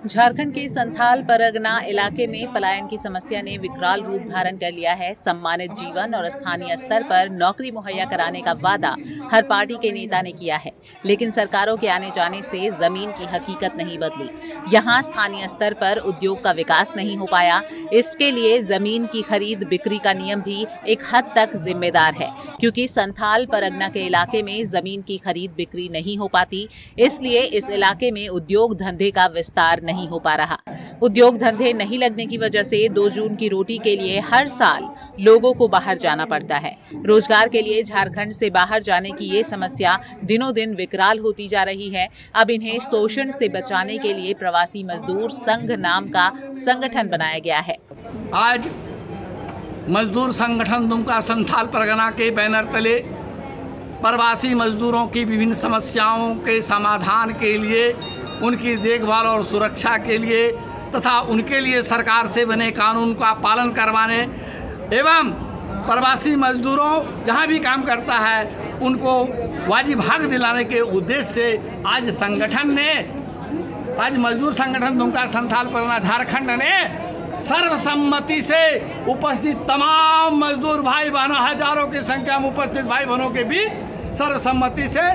झारखंड के संथाल परगना इलाके में पलायन की समस्या ने विकराल रूप धारण कर लिया है। सम्मानित जीवन और स्थानीय स्तर पर नौकरी मुहैया कराने का वादा हर पार्टी के नेता ने किया है, लेकिन सरकारों के आने जाने से जमीन की हकीकत नहीं बदली। यहाँ स्थानीय स्तर पर उद्योग का विकास नहीं हो पाया। इसके लिए जमीन की खरीद बिक्री का नियम भी एक हद तक जिम्मेदार है, क्योंकि संथाल परगना के इलाके में जमीन की खरीद बिक्री नहीं हो पाती। इसलिए इस इलाके में उद्योग धंधे का विस्तार नहीं हो पा रहा। उद्योग धंधे नहीं लगने की वजह से 2 जून की रोटी के लिए हर साल लोगों को बाहर जाना पड़ता है। रोजगार के लिए झारखंड से बाहर जाने की ये समस्या दिनों दिन विकराल होती जा रही है। अब इन्हें शोषण से बचाने के लिए प्रवासी मजदूर संघ नाम का संगठन बनाया गया है। आज मजदूर संगठन दुमका संथाल परगना के बैनर तले प्रवासी मजदूरों की विभिन्न समस्याओं के समाधान के लिए, उनकी देखभाल और सुरक्षा के लिए तथा उनके लिए सरकार से बने कानून का पालन करवाने एवं प्रवासी मजदूरों जहां भी काम करता है उनको वाजिब हक दिलाने के उद्देश्य से आज मजदूर संगठन दुमका संथाल परगना झारखंड ने सर्वसम्मति से उपस्थित तमाम मजदूर भाई बहनों, हजारों की संख्या में उपस्थित भाई बहनों के बीच सर्वसम्मति से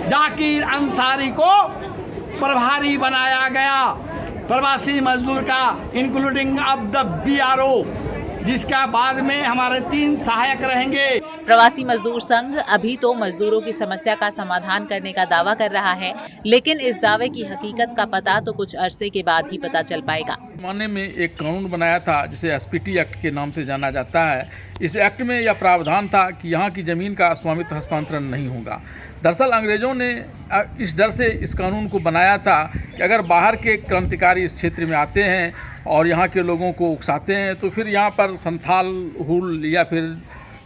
जाकिर अंसारी को प्रभारी बनाया गया, प्रवासी मजदूर का, इंक्लूडिंग अब द BRO, जिसका बाद में हमारे 3 सहायक रहेंगे। प्रवासी मजदूर संघ अभी तो मजदूरों की समस्या का समाधान करने का दावा कर रहा है, लेकिन इस दावे की हकीकत का पता तो कुछ अरसे के बाद ही पता चल पाएगा। जमाने में एक कानून बनाया था जिसे SPT एक्ट के नाम से जाना जाता है। इस एक्ट में यह प्रावधान था कि यहाँ की ज़मीन का स्वामित्व हस्तांतरण नहीं होगा। दरअसल अंग्रेज़ों ने इस डर से इस कानून को बनाया था कि अगर बाहर के क्रांतिकारी इस क्षेत्र में आते हैं और यहाँ के लोगों को उकसाते हैं तो फिर यहाँ पर संथाल हुल या फिर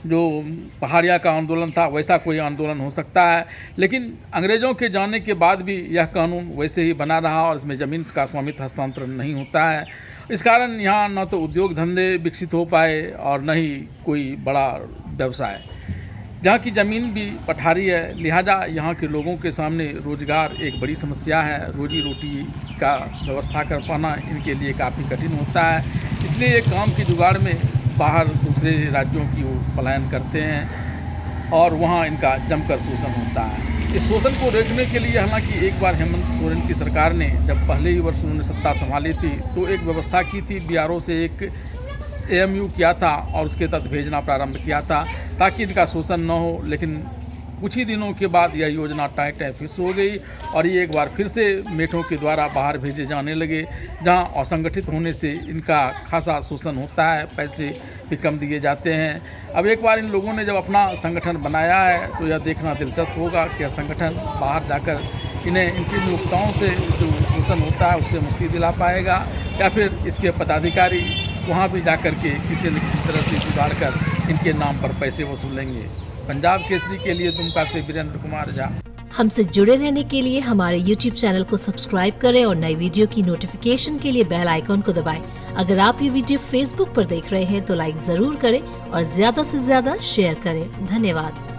जो पहाड़िया का आंदोलन था वैसा कोई आंदोलन हो सकता है। लेकिन अंग्रेज़ों के जाने के बाद भी यह कानून वैसे ही बना रहा और इसमें ज़मीन का स्वामित्व हस्तांतरण नहीं होता है। इस कारण यहाँ न तो उद्योग धंधे विकसित हो पाए और न ही कोई बड़ा व्यवसाय। जहाँ की ज़मीन भी पठारी है, लिहाजा यहाँ के लोगों के सामने रोज़गार एक बड़ी समस्या है। रोजी रोटी का व्यवस्था कर पाना इनके लिए काफ़ी कठिन होता है। इसलिए ये काम की जुगाड़ में बाहर दूसरे राज्यों की ओर पलायन करते हैं और वहाँ इनका जमकर शोषण होता है। इस शोषण को रोकने के लिए हालांकि एक बार हेमंत सोरेन की सरकार ने जब पहले ही वर्ष उन्होंने सत्ता संभाली थी तो एक व्यवस्था की थी, BRO से एक AMU किया था और उसके तहत भेजना प्रारंभ किया था ताकि इनका शोषण न हो। लेकिन कुछ ही दिनों के बाद यह योजना टाई फिस हो गई और ये एक बार फिर से मेठों के द्वारा बाहर भेजे जाने लगे, जहां असंगठित होने से इनका खासा शोषण होता है, पैसे भी कम दिए जाते हैं। अब एक बार इन लोगों ने जब अपना संगठन बनाया है तो यह देखना दिलचस्प होगा कि यह संगठन बाहर जाकर इन्हें इनकी नियोक्ताओं से जो शोषण होता है उससे मुक्ति दिला पाएगा या फिर इसके पदाधिकारी वहाँ भी जाकर के किसी न किसी तरह से जुगाड़ कर इनके नाम पर पैसे वसूलेंगे। पंजाब केसरी के लिए दुमका से वीरेंद्र कुमार झा। हमसे जुड़े रहने के लिए हमारे YouTube चैनल को सब्सक्राइब करें और नई वीडियो की नोटिफिकेशन के लिए बेल आइकॉन को दबाएं। अगर आप ये वीडियो Facebook पर देख रहे हैं तो लाइक जरूर करें और ज्यादा से ज्यादा शेयर करें। धन्यवाद।